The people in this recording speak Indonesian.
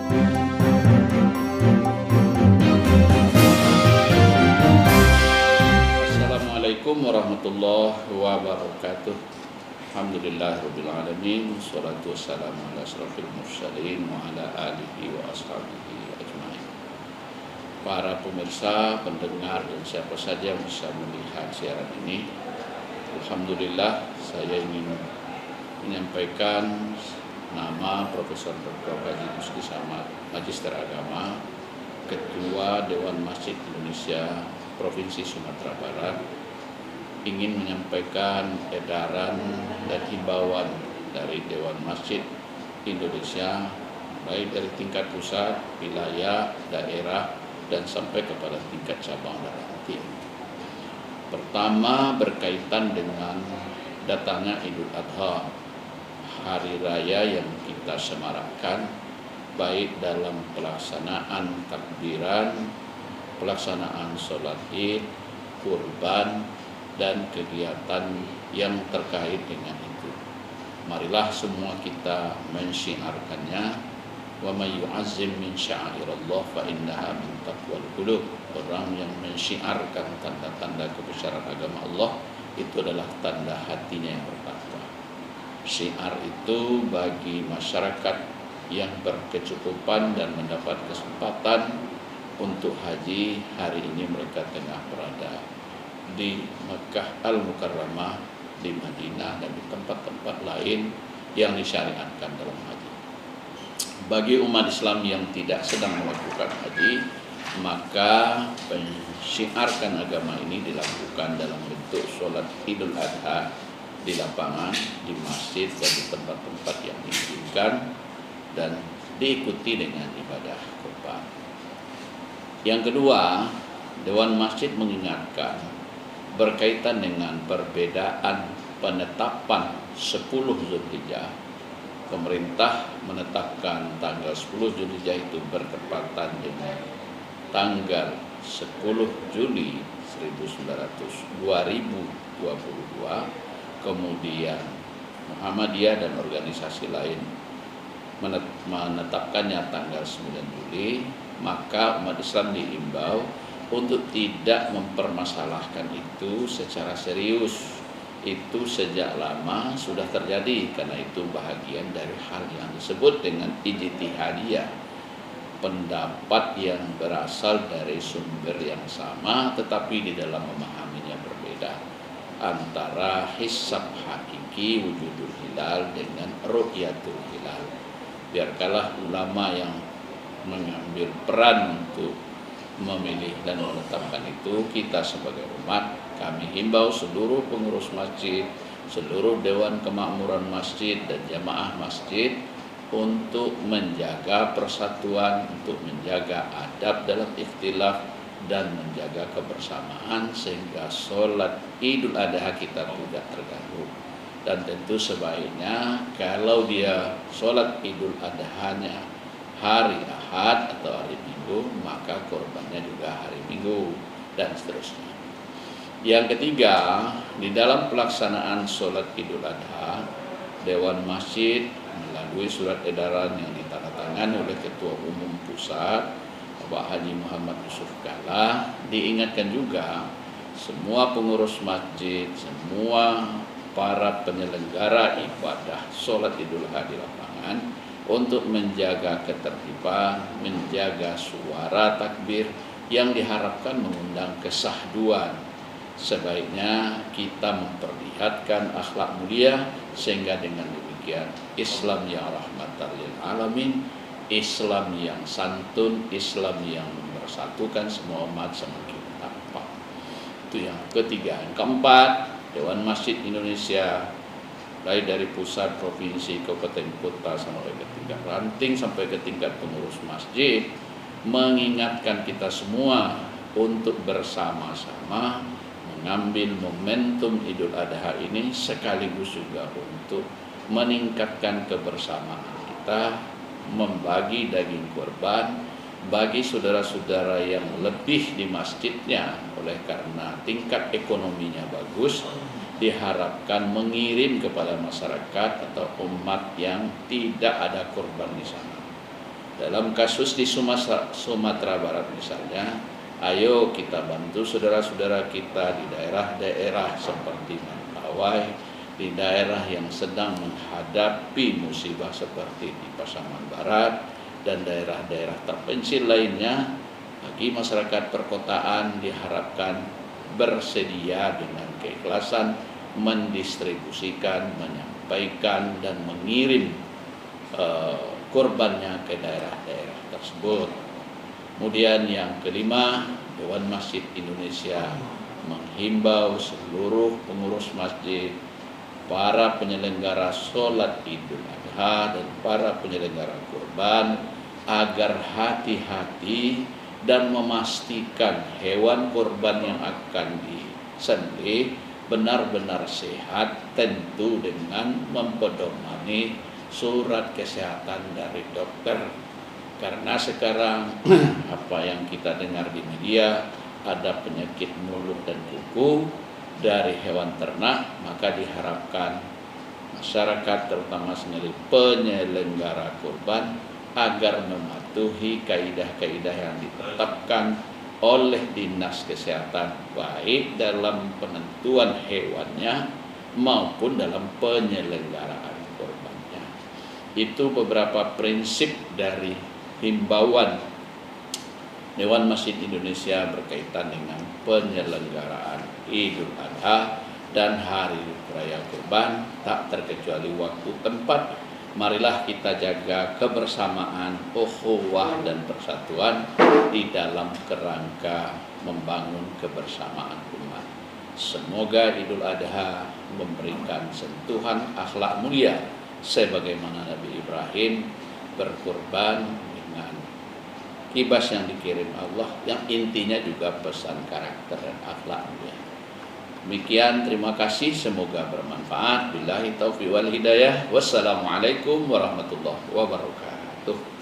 Assalamualaikum warahmatullahi wabarakatuh. Alhamdulillahirabbil alamin, wassalatu wassalamu ala asyrafil mursalin wa ala alihi wa ashabihi ajmain. Para pemirsa, pendengar dan siapa saja yang bisa melihat siaran ini, alhamdulillah saya ingin menyampaikan nama Profesor Dr. Haji Musdi Samad, Magister Agama, Ketua Dewan Masjid Indonesia Provinsi Sumatera Barat, ingin menyampaikan edaran dan himbauan dari Dewan Masjid Indonesia, baik dari tingkat pusat, wilayah, daerah, dan sampai kepada tingkat cabang dan tim. Pertama, berkaitan dengan datangnya Idul Adha, hari raya yang kita semarakkan, baik dalam pelaksanaan takbiran, pelaksanaan sholat id, kurban, dan kegiatan yang terkait dengan itu. Marilah semua kita mensyiarkannya. Wa may yu'azzim min sya'airallah fa innaha min taqwal qulub. Orang yang mensyiarkan tanda-tanda kebesaran agama Allah itu adalah tanda hatinya yang bertakwa. Syiar itu bagi masyarakat yang berkecukupan dan mendapat kesempatan untuk haji, hari ini mereka tengah berada di Makkah Al-Mukarramah, di Madinah, dan di tempat-tempat lain yang disyariatkan dalam haji. Bagi umat Islam yang tidak sedang melakukan haji, maka pensyiarkan agama ini dilakukan dalam bentuk sholat Idul Adha di lapangan, di masjid, dan di tempat-tempat yang diizinkan, dan diikuti dengan ibadah kurban. Yang kedua, Dewan Masjid mengingatkan berkaitan dengan perbedaan penetapan 10 Zulhijjah. Pemerintah menetapkan tanggal 10 Zulhijjah itu bertepatan dengan tanggal 10 Juli 2022. Kemudian Muhammadiyah dan organisasi lain menetapkannya tanggal 9 Juli. Maka umat Islam diimbau untuk tidak mempermasalahkan itu secara serius. Itu sejak lama sudah terjadi, karena itu bahagian dari hal yang disebut dengan ijtihadiyah, pendapat yang berasal dari sumber yang sama tetapi di dalam memahaminya berbeda, antara hisab hakiki wujudul hilal dengan ru'yatul hilal. Biarkanlah ulama yang mengambil peran untuk memilih dan menetapkan itu. Kita sebagai umat, kami himbau seluruh pengurus masjid, seluruh dewan kemakmuran masjid dan jamaah masjid untuk menjaga persatuan, untuk menjaga adab dalam ikhtilaf, dan menjaga kebersamaan sehingga sholat Idul Adha kita tidak terganggu. Dan tentu sebaiknya kalau dia sholat Idul Adha-nya hari Ahad atau hari Minggu, maka korbannya juga hari Minggu, dan seterusnya. Yang ketiga, di dalam pelaksanaan sholat Idul Adha, Dewan Masjid melalui surat edaran yang ditandatangani oleh Ketua Umum Pusat, Bapak Haji Muhammad Yusuf Kalla, diingatkan juga semua pengurus masjid, semua para penyelenggara ibadah sholat Idul Adha di lapangan untuk menjaga ketertiban, menjaga suara takbir yang diharapkan mengundang kesahduan. Sebaiknya kita memperlihatkan akhlak mulia sehingga dengan demikian Islam yang rahmatan lil alamin, Islam yang santun, Islam yang mempersatukan semua umat semakin tampak. Itu yang ketiga. Yang keempat, Dewan Masjid Indonesia baik dari pusat, provinsi, kabupaten, kota sampai ke tingkat ranting, sampai ke tingkat pengurus masjid, mengingatkan kita semua untuk bersama-sama mengambil momentum Idul Adha ini, sekaligus juga untuk meningkatkan kebersamaan kita, membagi daging kurban bagi saudara-saudara yang lebih di masjidnya. Oleh karena tingkat ekonominya bagus, diharapkan mengirim kepada masyarakat atau umat yang tidak ada korban di sana. Dalam kasus di Sumatera Barat misalnya, ayo kita bantu saudara-saudara kita di daerah-daerah seperti Mentawai, di daerah yang sedang menghadapi musibah seperti di Pasaman Barat dan daerah-daerah terpencil lainnya. Bagi masyarakat perkotaan diharapkan bersedia dengan keikhlasan mendistribusikan, menyampaikan dan mengirim korbannya ke daerah-daerah tersebut. Kemudian yang kelima, Dewan Masjid Indonesia menghimbau seluruh pengurus masjid, para penyelenggara sholat Idul Adha dan para penyelenggara kurban agar hati-hati dan memastikan hewan kurban yang akan disembelih benar-benar sehat, tentu dengan mempedomani surat kesehatan dari dokter. Karena sekarang apa yang kita dengar di media, ada penyakit mulut dan kuku dari hewan ternak, maka diharapkan masyarakat terutama sendiri penyelenggara kurban agar mematuhi kaidah-kaidah yang ditetapkan oleh Dinas Kesehatan, baik dalam penentuan hewannya maupun dalam penyelenggaraan kurbannya. Itu beberapa prinsip dari himbauan Dewan Masjid Indonesia berkaitan dengan penyelenggaraan Idul Adha dan Hari Raya Kurban, tak terkecuali waktu tempat. Marilah kita jaga kebersamaan, ukhuwah dan persatuan di dalam kerangka membangun kebersamaan umat. Semoga Idul Adha memberikan sentuhan akhlak mulia sebagaimana Nabi Ibrahim berkurban dengan kibas yang dikirim Allah, yang intinya juga pesan karakter dan akhlak mulia. Demikian, terima kasih, semoga bermanfaat. Billahi taufiq wal hidayah. Wassalamualaikum warahmatullahi wabarakatuh.